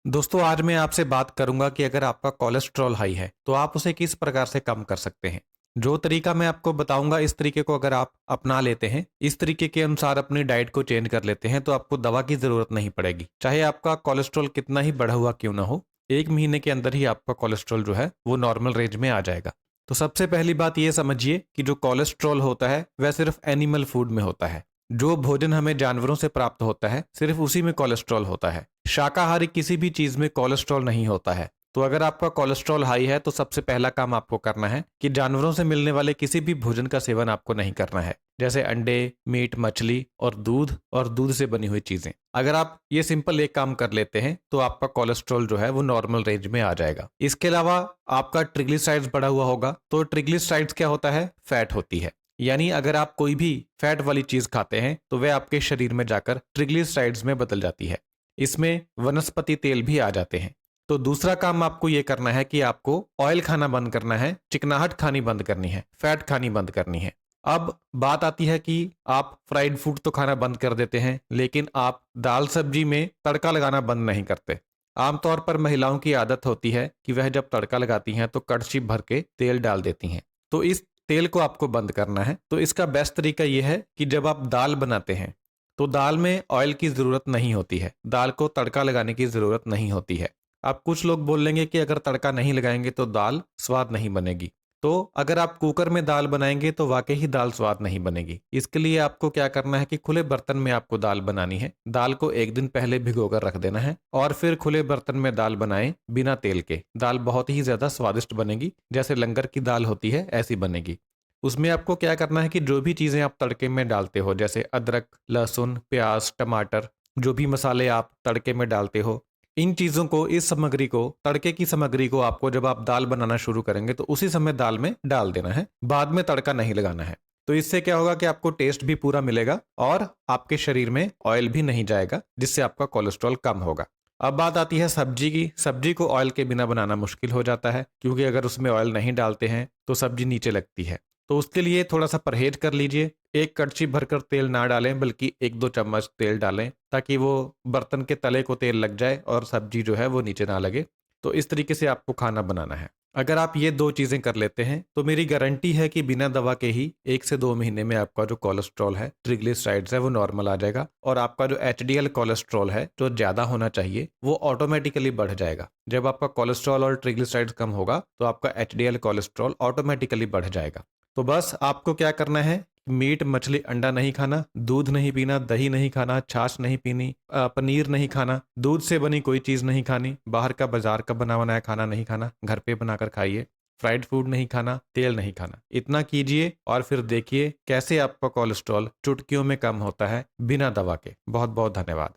दोस्तों आज मैं आपसे बात करूंगा कि अगर आपका कोलेस्ट्रॉल हाई है तो आप उसे किस प्रकार से कम कर सकते हैं। जो तरीका मैं आपको बताऊंगा इस तरीके को अगर आप अपना लेते हैं, इस तरीके के अनुसार अपनी डाइट को चेंज कर लेते हैं तो आपको दवा की जरूरत नहीं पड़ेगी। चाहे आपका कोलेस्ट्रॉल कितना ही बढ़ा हुआ क्यों ना हो, 1 महीने के अंदर ही आपका कोलेस्ट्रॉल जो है वो नॉर्मल रेंज में आ जाएगा। तो सबसे पहली बात ये समझिए कि जो कोलेस्ट्रॉल होता है वह सिर्फ एनिमल फूड में होता है। जो भोजन हमें जानवरों से प्राप्त होता है सिर्फ उसी में कोलेस्ट्रॉल होता है। शाकाहारी किसी भी चीज में कोलेस्ट्रॉल नहीं होता है। तो अगर आपका कोलेस्ट्रॉल हाई है तो सबसे पहला काम आपको करना है कि जानवरों से मिलने वाले किसी भी भोजन का सेवन आपको नहीं करना है, जैसे अंडे, मीट, मछली और दूध से बनी हुई चीजें। अगर आप ये सिंपल एक काम कर लेते हैं तो आपका कोलेस्ट्रॉल जो है वो नॉर्मल रेंज में आ जाएगा। इसके अलावा आपका ट्रिग्लिसराइड्स बढ़ा हुआ होगा। तो ट्रिग्लिसराइड्स क्या होता है? फैट होती है। यानी अगर आप कोई भी फैट वाली चीज खाते हैं तो वह आपके शरीर में जाकर ट्रिग्लिसराइड्स में बदल जाती है। इसमें वनस्पति तेल भी आ जाते हैं। तो दूसरा काम आपको यह करना है कि आपको ऑयल खाना बंद करना है, चिकनाहट खानी बंद करनी है, फैट खानी बंद करनी है। अब बात आती है कि आप फ्राइड फूड तो खाना बंद कर देते हैं, लेकिन आप दाल सब्जी में तड़का लगाना बंद नहीं करते। आमतौर पर महिलाओं की आदत होती है कि वह जब तड़का लगाती हैं तो कड़छी भर के तेल डाल देती हैं। तो इस तेल को आपको बंद करना है। तो इसका बेस्ट तरीका यह है कि जब आप दाल बनाते हैं तो दाल में ऑयल की ज़रूरत नहीं होती है, दाल को तड़का लगाने की ज़रूरत नहीं होती है। अब कुछ लोग बोल लेंगे कि अगर तड़का नहीं लगाएंगे तो दाल स्वाद नहीं बनेगी। तो अगर आप कुकर में दाल बनाएंगे तो वाकई ही दाल स्वाद नहीं बनेगी। इसके लिए आपको क्या करना है कि खुले बर्तन में आपको दाल बनानी है। दाल को एक दिन पहले भिगोकर रख देना है और फिर खुले बर्तन में दाल बनाएं बिना तेल के। दाल बहुत ही ज़्यादा स्वादिष्ट बनेगी, जैसे लंगर की दाल होती है ऐसी बनेगी। उसमें आपको क्या करना है कि जो भी चीज़ें आप तड़के में डालते हो, जैसे अदरक, लहसुन, प्याज, टमाटर, जो भी मसाले आप तड़के में डालते हो, इन चीज़ों को, इस सामग्री को, तड़के की सामग्री को आपको जब आप दाल बनाना शुरू करेंगे तो उसी समय दाल में डाल देना है, बाद में तड़का नहीं लगाना है। तो इससे क्या होगा कि आपको टेस्ट भी पूरा मिलेगा और आपके शरीर में ऑयल भी नहीं जाएगा, जिससे आपका कोलेस्ट्रॉल कम होगा। अब बात आती है सब्जी की। सब्जी को ऑयल के बिना बनाना मुश्किल हो जाता है, क्योंकि अगर उसमें ऑयल नहीं डालते हैं तो सब्जी नीचे लगती है। तो उसके लिए थोड़ा सा परहेज कर लीजिए। एक कड़छी भरकर तेल ना डालें, बल्कि 1-2 चम्मच तेल डालें, ताकि वो बर्तन के तले को तेल लग जाए और सब्जी जो है वो नीचे ना लगे। तो इस तरीके से आपको खाना बनाना है। अगर आप ये 2 चीज़ें कर लेते हैं तो मेरी गारंटी है कि बिना दवा के ही 1 से 2 महीने में आपका जो कोलेस्ट्रॉल है, ट्रिग्लिसराइड्स है, वो नॉर्मल आ जाएगा और आपका जो एचडीएल कोलेस्ट्रॉल है, जो ज़्यादा होना चाहिए, वो ऑटोमेटिकली बढ़ जाएगा। जब आपका कोलेस्ट्रॉल और ट्रिग्लिसराइड्स कम होगा तो आपका एचडीएल कोलेस्ट्रॉल ऑटोमेटिकली बढ़ जाएगा। तो बस आपको क्या करना है, मीट, मछली, अंडा नहीं खाना, दूध नहीं पीना, दही नहीं खाना, छाछ नहीं पीनी, पनीर नहीं खाना, दूध से बनी कोई चीज़ नहीं खानी, बाहर का बाजार का बना बनाया खाना नहीं खाना, घर पे बनाकर खाइए। फ्राइड फूड नहीं खाना, तेल नहीं खाना। इतना कीजिए और फिर देखिए कैसे आपका कोलेस्ट्रॉल चुटकियों में कम होता है बिना दवा के। बहुत बहुत धन्यवाद।